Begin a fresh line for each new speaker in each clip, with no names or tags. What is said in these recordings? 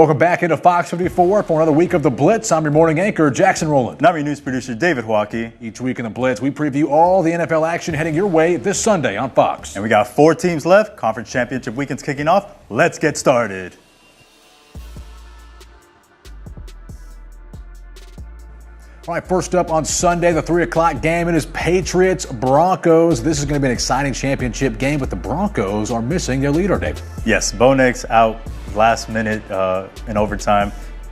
Welcome back into Fox 54 for another week of the Blitz. I'm your morning anchor, Jackson Rowland.
And I'm your news producer, David Joaqui.
Each week in the Blitz, we preview all the NFL action heading your way this Sunday on Fox.
And we got 4 teams left. Conference Championship weekend's kicking off. Let's get started.
All right, first up on Sunday, the 3 o'clock game. It is Patriots-Broncos. This is going to be an exciting championship game, but the Broncos are missing their leader, Dave.
Yes, Bo Nix out last minute in overtime.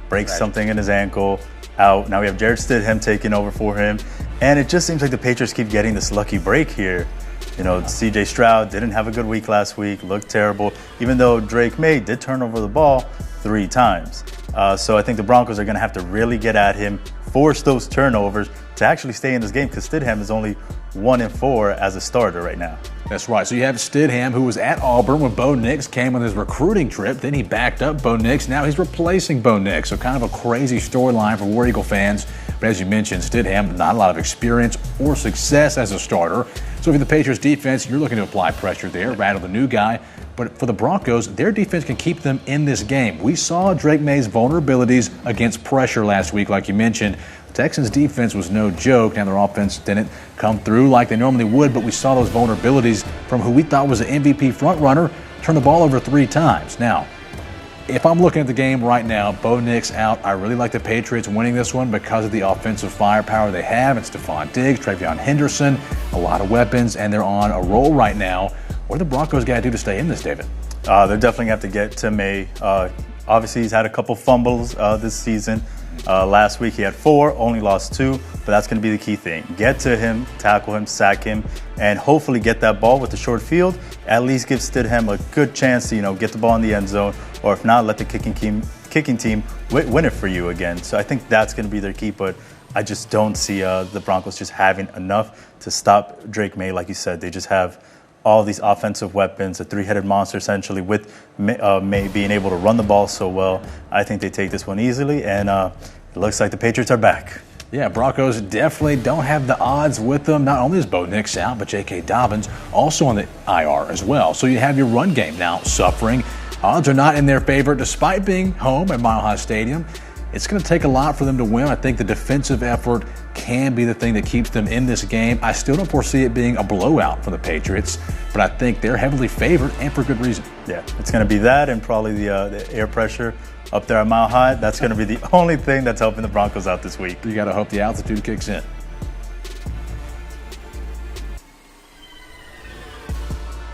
Breaks something in his ankle, out. Now we have Jared Stidham taking over for him. And it just seems like the Patriots keep getting this lucky break here. You know, C.J. Stroud didn't have a good week last week, looked terrible, even though Drake May did turn over the ball 3 times. So I think the Broncos are going to have to really get at him, force those turnovers to actually stay in this game, because Stidham is only 1-4 as a starter right now.
That's right. So you have Stidham, who was at Auburn when Bo Nix came on his recruiting trip. Then he backed up Bo Nix. Now he's replacing Bo Nix. So kind of a crazy storyline for War Eagle fans. But as you mentioned, Stidham, not a lot of experience or success as a starter. So for the Patriots defense, you're looking to apply pressure there, rattle the new guy. But for the Broncos, their defense can keep them in this game. We saw Drake May's vulnerabilities against pressure last week, like you mentioned. Texans defense was no joke. Now their offense didn't come through like they normally would, but we saw those vulnerabilities from who we thought was an MVP frontrunner turn the ball over 3 times. Now, if I'm looking at the game right now, Bo Nix out, I really like the Patriots winning this one because of the offensive firepower they have. It's Stephon Diggs, Travion Henderson, a lot of weapons, and they're on a roll right now. What do the Broncos got to do to stay in this, David?
They're definitely going to have to get to May. Obviously, he's had a couple fumbles this season. Last week he had 4, only lost 2, but that's going to be the key thing. Get to him, tackle him, sack him, and hopefully get that ball with the short field. At least give Stidham a good chance to, get the ball in the end zone, or if not, let the kicking team win it for you again. So I think that's going to be their key, but I just don't see the Broncos just having enough to stop Drake May. Like you said, they just have all these offensive weapons, a 3-headed monster essentially, with May being able to run the ball so well. I think they take this one easily, and it looks like the Patriots are back.
Yeah, Broncos definitely don't have the odds with them. Not only is Bo Nix out, but J.K. Dobbins also on the IR as well. So you have your run game now suffering. Odds are not in their favor despite being home at Mile High Stadium. It's going to take a lot for them to win. I think the defensive effort can be the thing that keeps them in this game. I still don't foresee it being a blowout for the Patriots, but I think they're heavily favored, and for good reason.
Yeah, it's going to be that, and probably the air pressure up there at Mile High. That's going to be the only thing that's helping the Broncos out this week.
You got to hope the altitude kicks in.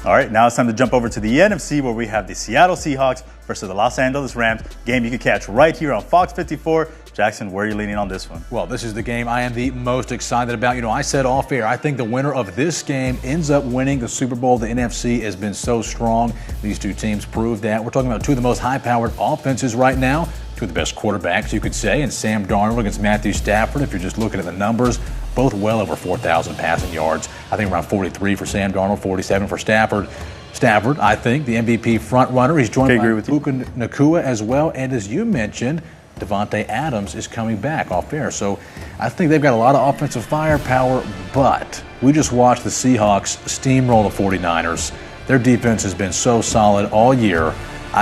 All right, now it's time to jump over to the NFC, where we have the Seattle Seahawks versus the Los Angeles Rams. Game you can catch right here on Fox 54. Jackson, where are you leaning on this one?
Well, this is the game I am the most excited about. I said off air, I think the winner of this game ends up winning the Super Bowl. The NFC has been so strong. These 2 teams prove that. We're talking about 2 of the most high-powered offenses right now, 2 of the best quarterbacks, you could say, and Sam Darnold against Matthew Stafford. If you're just looking at the numbers, both well over 4,000 passing yards. I think around 43 for Sam Darnold, 47 for Stafford. Stafford, I think, the MVP front runner. He's joined by Puka Nacua as well. And as you mentioned, Devontae Adams is coming back off air. So I think they've got a lot of offensive firepower, but we just watched the Seahawks steamroll the 49ers. Their defense has been so solid all year.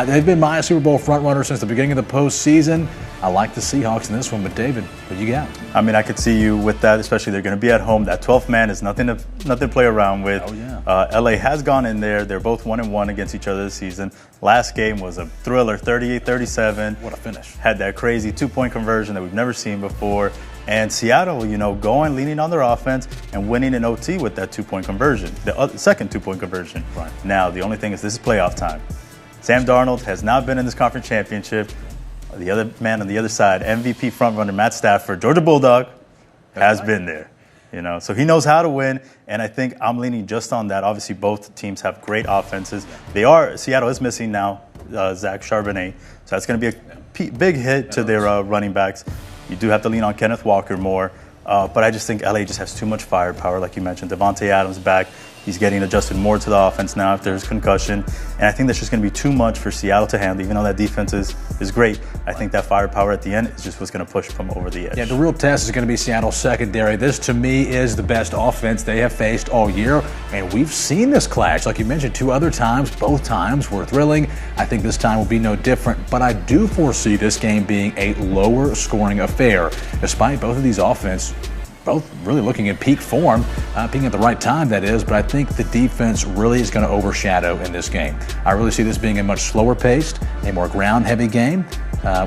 They've been my Super Bowl front runner since the beginning of the postseason. I like the Seahawks in this one, but David, what you got?
I mean, I could see you with that, especially they're going to be at home. That 12th man is nothing to play around with.
Oh, yeah.
LA has gone in there. They're both 1-1 against each other this season. Last game was a thriller, 38-37.
What a finish.
Had that crazy 2-point conversion that we've never seen before. And Seattle, leaning on their offense and winning in OT with that 2-point conversion, the second 2-point conversion.
Right.
Now, the only thing is this is playoff time. Sam Darnold has not been in this conference championship. The other man on the other side, MVP frontrunner Matt Stafford, Georgia Bulldog, has been there. So he knows how to win, and I think I'm leaning just on that. Obviously, both teams have great offenses. Seattle is missing now Zach Charbonnet, so that's going to be a big hit to their running backs. You do have to lean on Kenneth Walker more, but I just think LA just has too much firepower, like you mentioned. Devontae Adams back. He's getting adjusted more to the offense now after his concussion. And I think that's just going to be too much for Seattle to handle. Even though that defense is great, I think that firepower at the end is just what's going to push them over the edge.
Yeah, the real test is going to be Seattle's secondary. This, to me, is the best offense they have faced all year. And we've seen this clash, like you mentioned, 2 other times. Both times were thrilling. I think this time will be no different. But I do foresee this game being a lower scoring affair, despite both of these offenses both really looking in peak form, being at the right time, that is, but I think the defense really is going to overshadow in this game. I really see this being a much slower paced, a more ground-heavy game,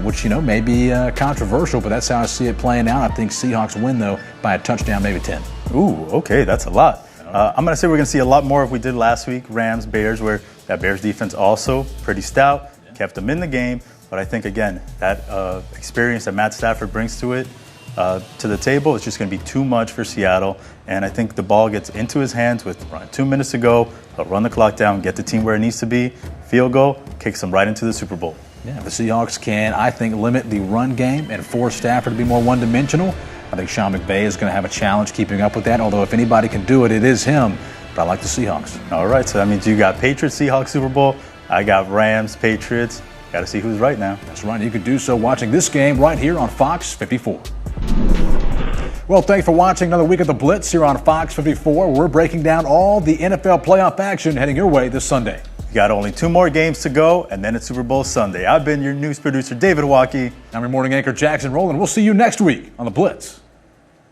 which, may be controversial, but that's how I see it playing out. I think Seahawks win, though, by a touchdown, maybe 10.
Ooh, okay, that's a lot. I'm going to say we're going to see a lot more of what we did last week, Rams, Bears, where that Bears defense also pretty stout, kept them in the game, but I think, again, that experience that Matt Stafford brings to it, to the table, it's just going to be too much for Seattle. And I think the ball gets into his hands with 2 minutes to go. He'll run the clock down, get the team where it needs to be, field goal, kicks them right into the Super Bowl.
Yeah, the Seahawks can, I think, limit the run game and force Stafford to be more one-dimensional. I think Sean McVay is going to have a challenge keeping up with that, although if anybody can do it, it is him. But I like the Seahawks.
All right, so that means you got Patriots, Seahawks, Super Bowl. I got Rams, Patriots. Got to see who's right now.
That's right. You can do so watching this game right here on Fox 54. Well, thanks for watching another week of the Blitz here on Fox 54. We're breaking down all the NFL playoff action heading your way this Sunday.
You got only 2 more games to go, and then it's Super Bowl Sunday. I've been your news producer, David Joaqui.
I'm your morning anchor, Jackson Rowland. We'll see you next week on the Blitz.